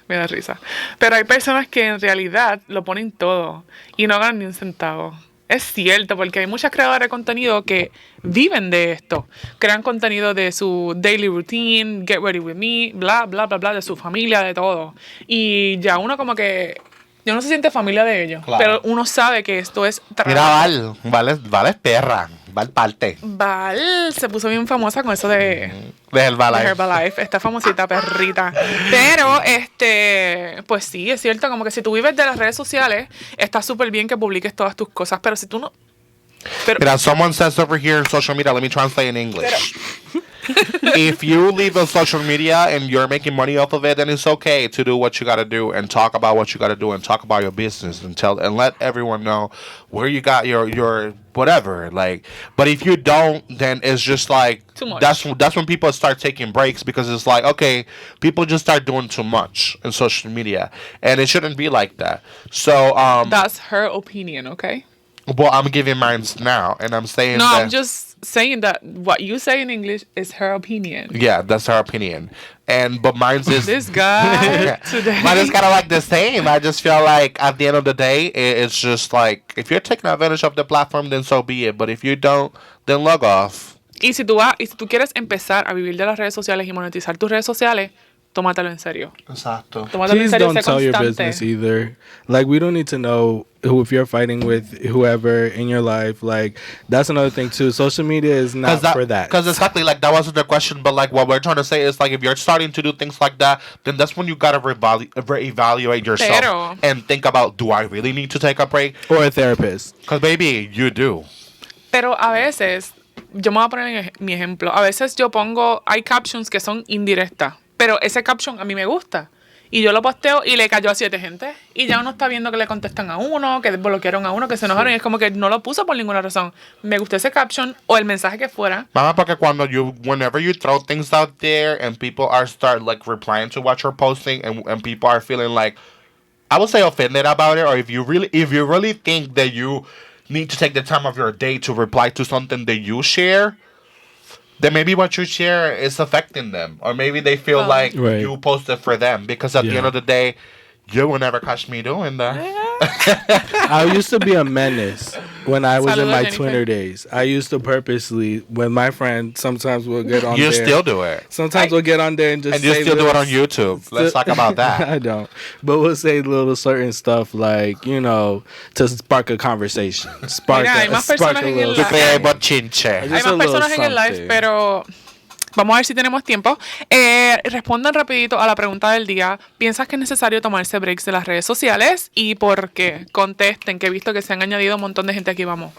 me da risa. Pero hay personas que en realidad lo ponen todo y no ganan ni un centavo. Es cierto, porque hay muchas creadoras de contenido que viven de esto. Crean contenido de su daily routine, get ready with me, bla, bla, bla, bla, de su familia, de todo. Y ya uno como que... uno se siente familia de ellos. Claro. Pero uno sabe que esto es Mira, Val es perra. Val parte. Val se puso bien famosa con eso de De Herbalife. Herbalife, esta famosita perrita. Pero, pues sí, es cierto, como que si tú vives de las redes sociales, está súper bien que publiques todas tus cosas, pero si tú no... Pero, Mira, someone says over here in social media, let me translate in English. If you leave on social media and you're making money off of it, then it's okay to do what you gotta do and talk about what you gotta do and talk about your business and let everyone know where you got your whatever. Like, but if you don't, then it's just like Too much. that's when people start taking breaks, because it's like, okay, people just start doing too much in social media, and it shouldn't be like that. So that's her opinion, okay? well, I'm giving mine now, and I'm saying No, that I'm just saying that what you say in English is her opinion. yeah, that's her opinion. But mine's is This guy today. mine is kind of like the same. I just feel like at the end of the day, it's just like, if you're taking advantage of the platform, then so be it. But if you don't, then log off. Y si tú quieres empezar a vivir de las redes sociales y monetizar tus redes sociales, tómatelo en serio. Exacto. Tómatelo en Please serio, don't sé tell your constante. business either. Like, we don't need to know if you're fighting with whoever in your life. Like, that's another thing too. Social media is not for that. Because exactly, like, that wasn't the question, but like what we're trying to say is, like, if you're starting to do things like that, then that's when you gotta reevaluate yourself Pero- and think about, do I really need to take a break? Or a therapist. Because maybe you do. Pero a veces, yo me voy a poner mi ejemplo. A veces yo pongo, hay captions que son indirectas, pero ese caption a mí me gusta. Y yo lo posteo y le cayó a 7 gente. Y ya uno está viendo que le contestan a uno, que bloquearon a uno, que se enojaron. Y es como que no lo puso por ninguna razón. Me gustó ese caption o el mensaje que fuera. Mama, porque whenever you throw things out there and people start like replying to what you're posting, and people are feeling like, I would say, offended about it, or if you really think that you need to take the time of your day to reply to something that you share, then maybe what you share is affecting them, or maybe they feel like Right. you posted for them, because at the Yeah. end of the day, you will never catch me doing that. I used to be a menace when I was in Saludos, my Jennifer. Twitter days. I used to purposely, when my friend sometimes will get on You there. still do it, Sometimes we'll get on there and just and you say still do it little on YouTube. Let's talk about that. I don't. But we'll say little certain stuff like, to spark a conversation. Spark Mira, hay más personas en el Tú live. crees bochinche. Hay Just más a little personas en el live, something. pero vamos a ver si tenemos tiempo. Respondan rapidito a la pregunta del día. ¿Piensas que es necesario tomarse breaks de las redes sociales? ¿Y por qué? Contesten, que he visto que se han añadido un montón de gente aquí. Vamos.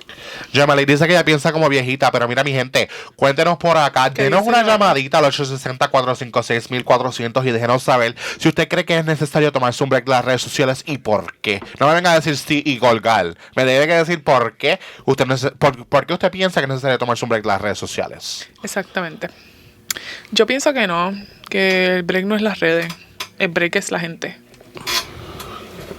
Yamali dice que ella piensa como viejita, pero mira, mi gente, cuéntenos por acá, ¿Qué denos dice una Yamali? llamadita al 860-456-1400 y déjenos saber si usted cree que es necesario tomarse un break de las redes sociales y por qué. No me venga a decir sí y colgar. Me debe que decir por qué por qué usted piensa que es necesario tomarse un break de las redes sociales. Exactamente. Yo pienso que no, que el break no es las redes, el break es la gente.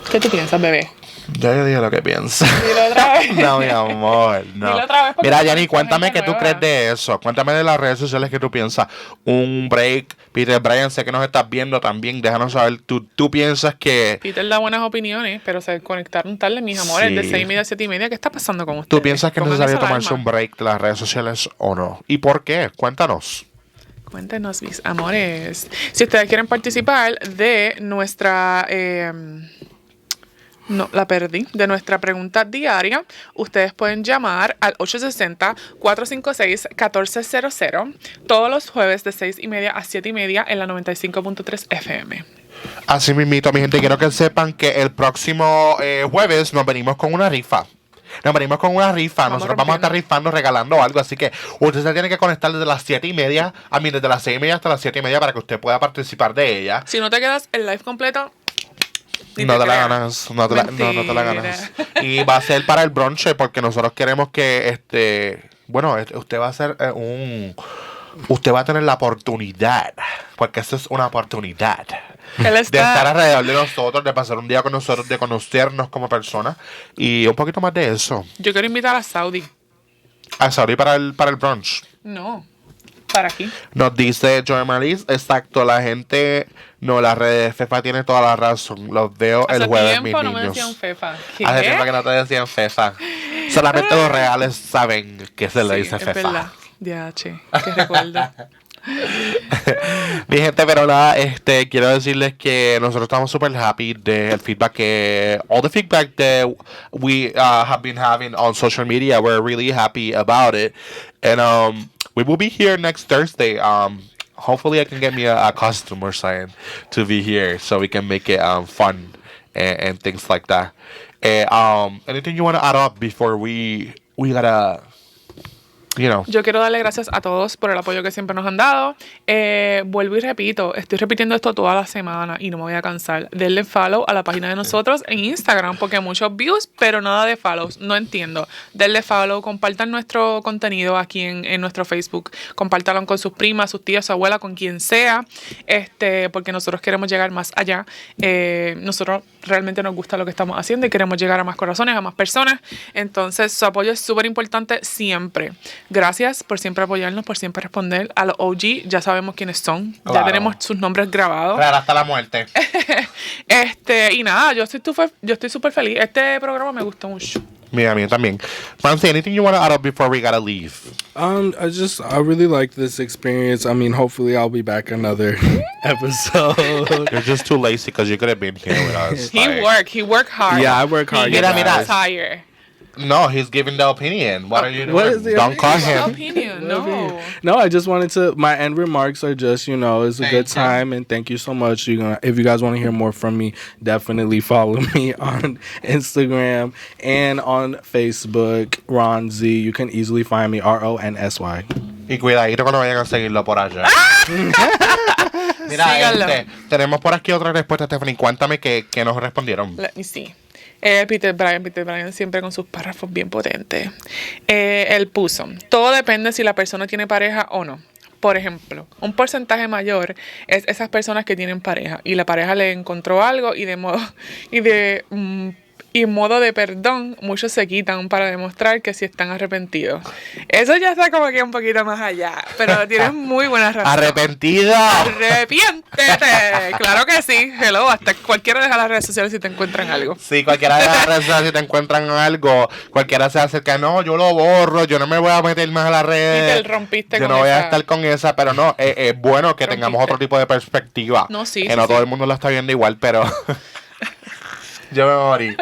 ¿Qué tú piensas, bebé? Yo digo lo que pienso. Dilo otra vez. No, mi amor, no. Dilo otra vez porque Mira, somos Yanni, cuéntame gente qué tú nueva. crees de eso. Cuéntame de las redes sociales que tú piensas. Un break. Peter Bryan, sé que nos estás viendo también. Déjanos saber. ¿Tú piensas que... Peter da buenas opiniones, pero se conectaron tarde, mis amores, Sí. de 6:30 a 7:30. ¿Qué está pasando con ustedes? ¿Tú piensas que es Pónganle necesario esa tomarse alarma. un break de las redes sociales o no? ¿Y por qué? Cuéntanos. Cuéntenos, mis amores. Si ustedes quieren participar de nuestra No, la perdí. De nuestra pregunta diaria, ustedes pueden llamar al 860-456-1400 todos los jueves de 6:30 a 7:30 en la 95.3 FM. Así mismito, mi gente, quiero que sepan que el próximo jueves nos venimos con una rifa. Nosotros vamos a estar rifando, regalando algo. Así que usted se tiene que conectar desde las 7:30, desde las 6:30 hasta las 7:30 para que usted pueda participar de ella. Si no te quedas el live completo, No te la ganas, no te la ganas. Y va a ser para el brunch porque nosotros queremos que usted va a ser usted va a tener la oportunidad, porque esto es una oportunidad Él de está- estar alrededor de nosotros, de pasar un día con nosotros, de conocernos como personas y un poquito más de eso. Yo quiero invitar a Saudi. A Saudi para el brunch. No, para aquí. Nos dice Joy Maris, exacto, la gente, la red de FEFA tiene toda la razón. Los veo el Hace jueves, mis tiempo no me niños. decían Fefa. ¿Qué? Hace tiempo que no te decían FEFA. Solamente los reales saben que se le Sí, dice es FEFA. verdad. Diache, que recuerdo. Mi gente, pero nada, quiero decirles que nosotros estamos super happy del feedback all the feedback that we have been having on social media. We're really happy about it, and we will be here next Thursday. Hopefully, I can get me a customer sign to be here so we can make it fun and things like that. Anything you want to add up before we gotta, Yo quiero darle gracias a todos por el apoyo que siempre nos han dado. Vuelvo y repito, estoy repitiendo esto toda la semana y no me voy a cansar. Denle follow a la página de nosotros en Instagram porque muchos views, pero nada de follows. No entiendo. Denle follow, compartan nuestro contenido aquí en nuestro Facebook. Compártanlo con sus primas, sus tías, su abuela, con quien sea, porque nosotros queremos llegar más allá. Nosotros realmente nos gusta lo que estamos haciendo y queremos llegar a más corazones, a más personas. Entonces, su apoyo es súper importante siempre. Gracias por siempre apoyarnos, por siempre responder. A los OG ya sabemos quiénes son. Ya Claro. tenemos sus nombres grabados. Real hasta la muerte. Y nada, yo estoy súper feliz. Este programa me gustó mucho. Mira, a mí también. Fancy, anything you want to add up before we gotta leave? I really like this experience. I mean, hopefully I'll be back another episode. You're just too lazy because you could have been here with us. He worked hard. Yeah, I work hard. He you gets Mira, guys. tired. No, he's giving the opinion. What are you doing? What is the Don't call opinion? him. Opinion, no. No, I just wanted to. My end remarks are just, it's a good Thank you. time, and thank you so much. If you guys want to hear more from me, definitely follow me on Instagram and on Facebook, Ron Z. You can easily find me RONSY. Y cuidadito cuando vayan a seguirlo por allá. Mira, Síganlo. tenemos por aquí otra respuesta, Stephanie. Cuéntame qué nos respondieron. Let me see. Peter Bryan siempre con sus párrafos bien potentes. Él puso, todo depende si la persona tiene pareja o no. Por ejemplo, un porcentaje mayor es esas personas que tienen pareja y la pareja le encontró algo y en modo de perdón, muchos se quitan para demostrar que sí están arrepentidos. Eso ya está como que un poquito más allá, pero tienes muy buena razón. ¡Arrepentida! ¡Arrepiéntete! Claro que sí. Hello, hasta cualquiera deja las redes sociales si te encuentran algo. Sí, cualquiera de las redes sociales, si te encuentran algo, cualquiera se acerca, no, yo lo borro, yo no me voy a meter más a las redes. Y te rompiste yo con no voy a esa. estar con esa, pero no, es bueno que tengamos Rompiste. otro tipo de perspectiva. No, sí, Que sí, no sí. todo el mundo lo está viendo igual, pero... Yo me morí.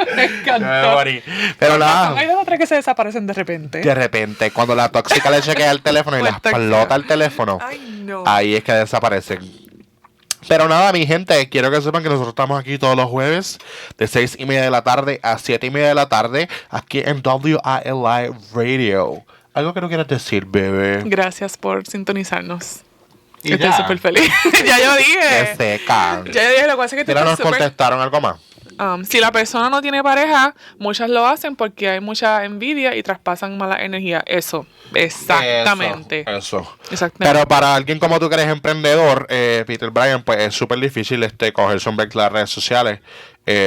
Yo me morí. Pero nada. Hay dos o tres que se desaparecen de repente. De repente, cuando la tóxica le chequea el teléfono y Pues le tóxica. explota el teléfono, Ay, no. ahí es que desaparecen. Pero nada, mi gente, quiero que sepan que nosotros estamos aquí todos los jueves de 6:30 de la tarde a 7:30 de la tarde aquí en WILI Radio. ¿Algo que no quieras decir, bebé? Gracias por sintonizarnos. Y Estoy ya. súper feliz. Ya yo Que dije. secan. Ya yo dije, lo que pasa es que Mira, estoy nos súper... contestaron algo más. Si la persona no tiene pareja, muchas lo hacen porque hay mucha envidia y traspasan mala energía. Eso. Exactamente. Eso. Exactamente. Pero para alguien como tú que eres emprendedor, Peter Bryan, pues es súper difícil coger su break en las redes sociales.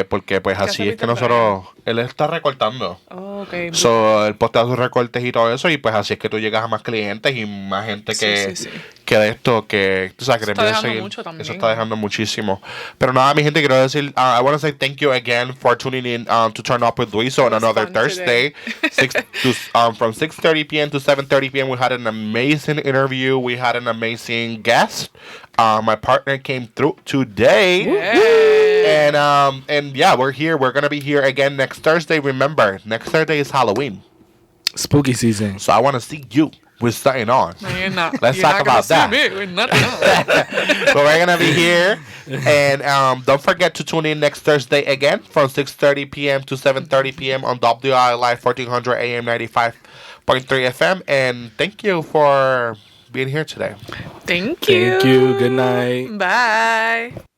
Porque pues ¿Qué así hace es que Peter nosotros... Él está recortando. Oh, ok. So, él postea sus recortes y todo eso, y pues así es que tú llegas a más clientes y más gente que, Sí. que de esto, que tú sabes que te Eso está empieza a dejando seguir. mucho también. Eso está dejando muchísimo. Pero nada, mi gente, quiero decir, I want to say thank you again for tuning in to Turn Up with Luis on It was another fun Thursday. From 6:30 p.m. to 7:30 p.m. we had an amazing interview. We had an amazing guest. My partner came through today. And yeah, we're here. We're gonna be here again next Thursday. Remember, next Thursday is Halloween, Spooky season. so I want to see you with something on. No, you're not. Let's You're talk not gonna about see that. me with nothing on. But we're gonna be here, and don't forget to tune in next Thursday again from 6:30 p.m. to 7:30 p.m. on WI Live 1400 AM 95.3 FM. And thank you for being here today. Thank you. Thank you. Good night. Bye.